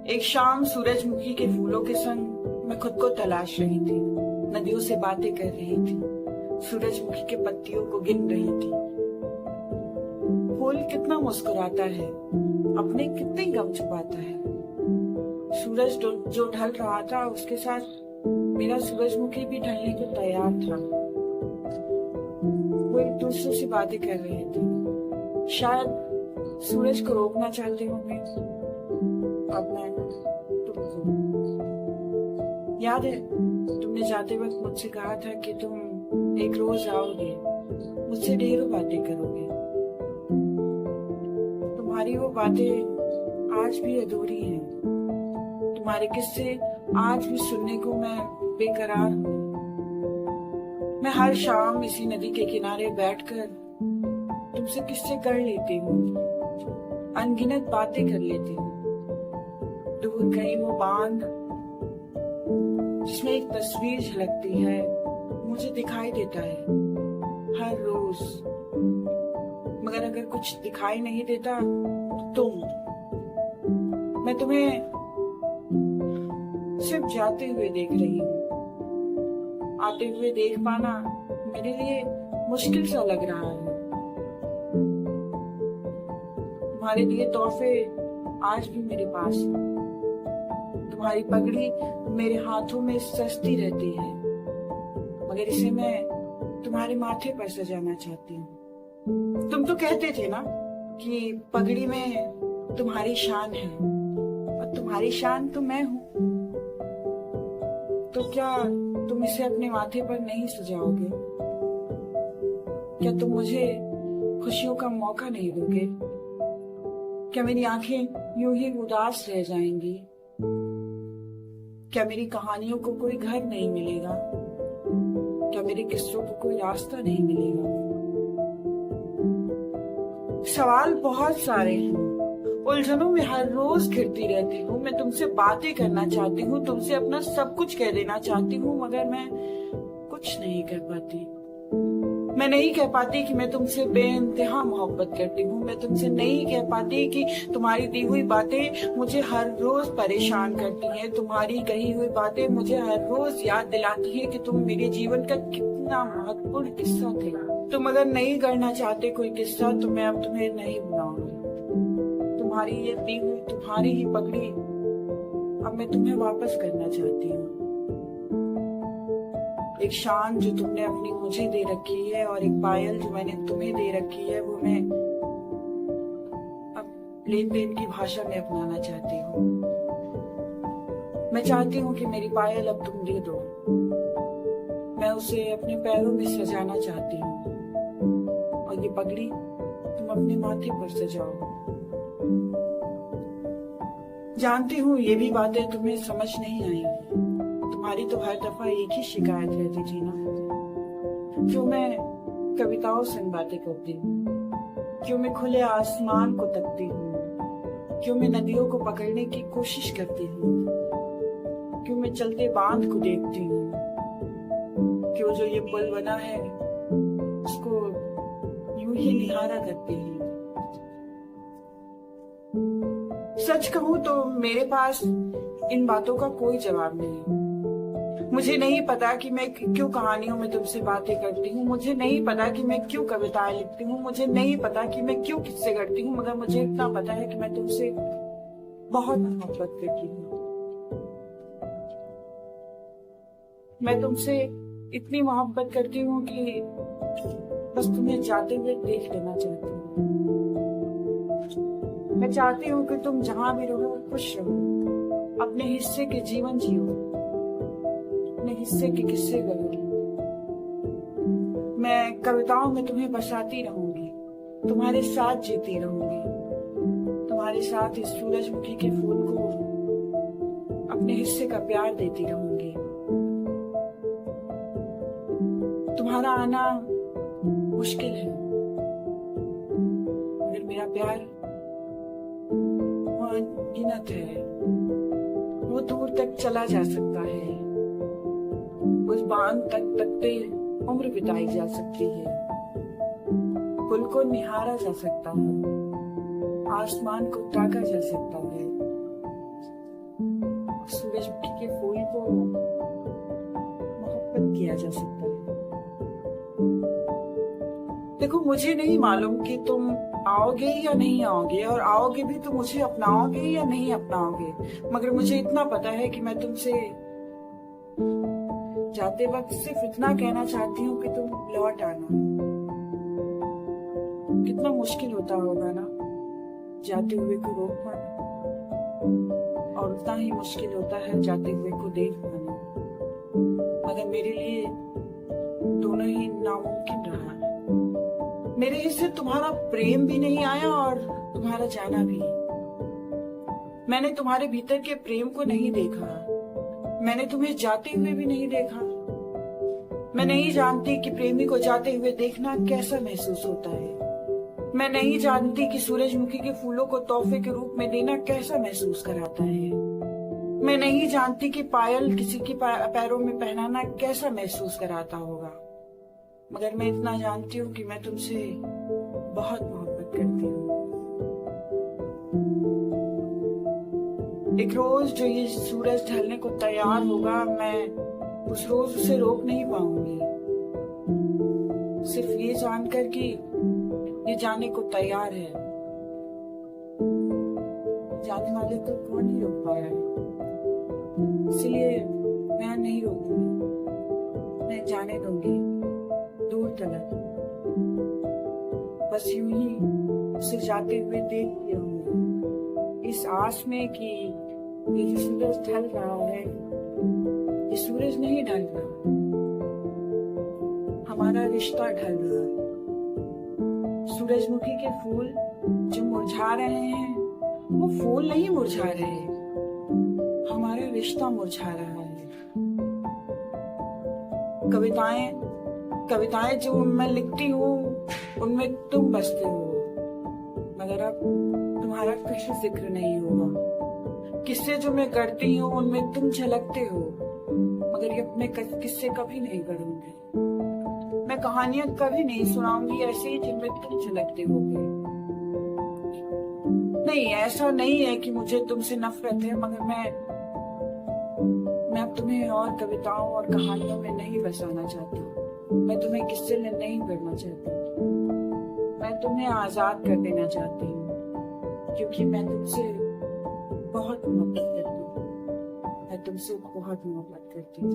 एक शाम सूरजमुखी के फूलों के संग मैं खुद को तलाश रही थी। नदियों से बातें कर रही थी, सूरजमुखी के पत्तियों को गिन रही थी। फूल कितना मुस्कुराता है, अपने कितने गम छुपाता है। सूरज जो ढल रहा था उसके साथ मेरा सूरजमुखी भी ढलने को तैयार था। वो एक दूसरे से बातें कर रहे थे। शायद सूरज को रोकना चाहते होंगे। अब मैं तुमको याद है, तुमने जाते वक्त मुझसे कहा था कि तुम एक रोज आओगे, मुझसे ढेरों बातें करोगे। तुम्हारी वो बातें आज भी अधूरी हैं। तुम्हारे किस्से आज भी सुनने को मैं बेकरार हूँ। मैं हर शाम इसी नदी के किनारे बैठकर तुमसे किस्से कर लेती हूँ, अनगिनत बातें कर लेती हूँ। दूर कहीं वो बांध जिसमें एक तस्वीर झलकती है मुझे दिखाई देता है हर रोज। मगर अगर कुछ दिखाई नहीं देता तो मैं तुम्हें सिर्फ जाते हुए देख रही हूँ। आते हुए देख पाना मेरे लिए मुश्किल सा लग रहा है। तुम्हारे लिए तोहफे आज भी मेरे पास हैं। तुम्हारी पगड़ी मेरे हाथों में सजती रहती है, मगर इसे मैं तुम्हारे माथे पर सजाना चाहती हूँ। तुम तो कहते थे ना कि पगड़ी में तुम्हारी शान है, और तुम्हारी शान तो मैं हूँ। तो क्या तुम इसे अपने माथे पर नहीं सजाओगे? क्या तुम मुझे खुशियों का मौका नहीं दोगे? क्या मेरी आंखें यूं ही उदास रह जाएंगी? क्या मेरी कहानियों को कोई घर नहीं मिलेगा? क्या मेरे किस्सों को कोई रास्ता नहीं मिलेगा? सवाल बहुत सारे हैं, उलझनों में हर रोज घिरती रहती हूँ। मैं तुमसे बातें करना चाहती हूँ, तुमसे अपना सब कुछ कह देना चाहती हूँ, मगर मैं कुछ नहीं कर पाती। मैं नहीं कह पाती कि मैं तुमसे बेइंतहा मोहब्बत करती हूँ। मैं तुमसे नहीं कह पाती कि तुम्हारी दी हुई बातें मुझे हर रोज परेशान करती हैं। तुम्हारी कही हुई बातें मुझे हर रोज याद दिलाती हैं कि तुम मेरे जीवन का कितना महत्वपूर्ण किस्सा थे। तुम अगर नहीं करना चाहते कोई किस्सा तो मैं अब तुम्हें नहीं बुलाऊंगी। तुम्हारी ये दी हुई तुम्हारी ही पगड़ी अब मैं तुम्हें वापस करना चाहती हूँ। एक शान जो तुमने अपनी मुझे दे रखी है और एक पायल जो मैंने तुम्हें दे रखी है, वो मैं अब लेन देन की भाषा में अपनाना चाहती हूँ। मैं चाहती हूँ कि मेरी पायल अब तुम दे दो। मैं उसे अपने पैरों में सजाना चाहती हूँ, और ये पगड़ी तुम अपने माथे पर सजाओ। जानती हूँ ये भी बातें तुम्हें समझ नहीं आएंगी। तुम्हारी तो हर दफा एक ही शिकायत रहती थी ना, क्यों मैं कविताओं से बातें करती हूँ, क्यों मैं खुले आसमान को तकती हूँ, क्यों मैं नदियों को पकड़ने की कोशिश करती हूँ, क्यों मैं चलते बांध को देखती हूँ, क्यों जो ये पुल बना है उसको यूं ही निहारा करती हूँ। सच कहूँ तो मेरे पास इन बातों का कोई जवाब नहीं। मुझे नहीं पता कि मैं क्यों कहानियों में तुमसे बातें करती हूँ। मुझे नहीं पता कि मैं क्यों कविताएं लिखती हूँ। मुझे नहीं पता कि मैं क्यों किस्से करती हूँ, मगर मुझे इतना पता है कि मैं तुमसे बहुत मोहब्बत करती हूँ। मैं तुमसे इतनी मोहब्बत करती हूँ कि बस तुम्हें जाते हुए देख लेना चाहती हूँ। मैं चाहती हूँ कि तुम जहां भी रहो खुश रहो, अपने हिस्से के जीवन जियो, अपने हिस्से के किस्से करो। मैं कविताओं में तुम्हें बसाती रहूंगी, तुम्हारे साथ जीती रहूंगी, तुम्हारे साथ इस सूरजमुखी के फूल को अपने हिस्से का प्यार देती रहूंगी। तुम्हारा आना मुश्किल है, मगर मेरा प्यार अनगिनत है। वो दूर तक चला जा सकता है, उस बांध तक तकते उम्र बिताई जा सकती है, पुल को निहारा जा सकता है, आसमान को ताका जा सकता है, सूरजमुखी के फूल को मोहब्बत किया जा सकता है। देखो, मुझे नहीं मालूम कि तुम आओगे या नहीं आओगे, और आओगे भी तो मुझे अपनाओगे या नहीं अपनाओगे, मगर मुझे इतना पता है कि मैं तुमसे जाते वक्त सिर्फ इतना कहना चाहती हूँ कि तुम लौट आना। कितना मुश्किल होता होगा ना जाते हुए को रोक पाना, और उतना ही मुश्किल होता है जाते हुए को देख पाना, मगर मेरे लिए दोनों ही नामुमकिन रहा। मेरे हिस्से तुम्हारा प्रेम भी नहीं आया और तुम्हारा जाना भी। मैंने तुम्हारे भीतर के प्रेम को नहीं देखा, मैंने तुम्हें जाते हुए भी नहीं देखा। मैं नहीं जानती कि प्रेमी को जाते हुए देखना कैसा महसूस होता है। मैं नहीं जानती कि सूरजमुखी के फूलों को तोहफे के रूप में देना कैसा महसूस कराता है। मैं नहीं जानती कि पायल किसी के पैरों में पहनाना कैसा महसूस कराता होगा, मगर मैं इतना जानती हूँ कि मैं तुमसे बहुत मोहब्बत करती हूँ। एक रोज जो ये सूरज ढलने को तैयार होगा, मैं उस रोज उसे रोक नहीं पाऊंगी, सिर्फ ये जानकर कि ये जाने को तैयार है। जाने वाले को कौन नहीं रोक पाया है, इसलिए मैं नहीं रोकूंगी, मैं जाने दूंगी दूर तलक। बस यूं ही उसे जाते हुए देखती रहूंगी, इस आस में कि ये जो सूरज ढल रहा है, ये सूरज नहीं ढल रहा, हमारा रिश्ता ढल रहा। सूरजमुखी के फूल जो मुरझा रहे हैं, वो फूल नहीं मुरझा रहे, हमारा रिश्ता मुरझा रहा है। कविताएं जो मैं लिखती हूँ, उनमें तुम बसते हो, मगर अब तुम्हारा कुछ जिक्र नहीं होगा। किस्से जो मैं करती हूँ, उनमें तुम झलकते हो, मगर ये अपने किस्से कभी नहीं करूंगी। मैं कहानियां कभी नहीं सुनाऊंगी ऐसे ही जिनमें तुम झलकते होगे। नहीं, ऐसा नहीं है कि मुझे तुमसे नफरत है, मगर मैं अब तुम्हें और कविताओं और कहानियों में नहीं बसाना चाहती। मैं तुम्हें किस्से में नहीं करना चाहती, मैं तुम्हें आजाद कर देना चाहती हूँ, क्योंकि मैं तुमसे बहुत मोहब्बत करती हूँ, मैं तुमसे बहुत मोहब्बत करती हूँ।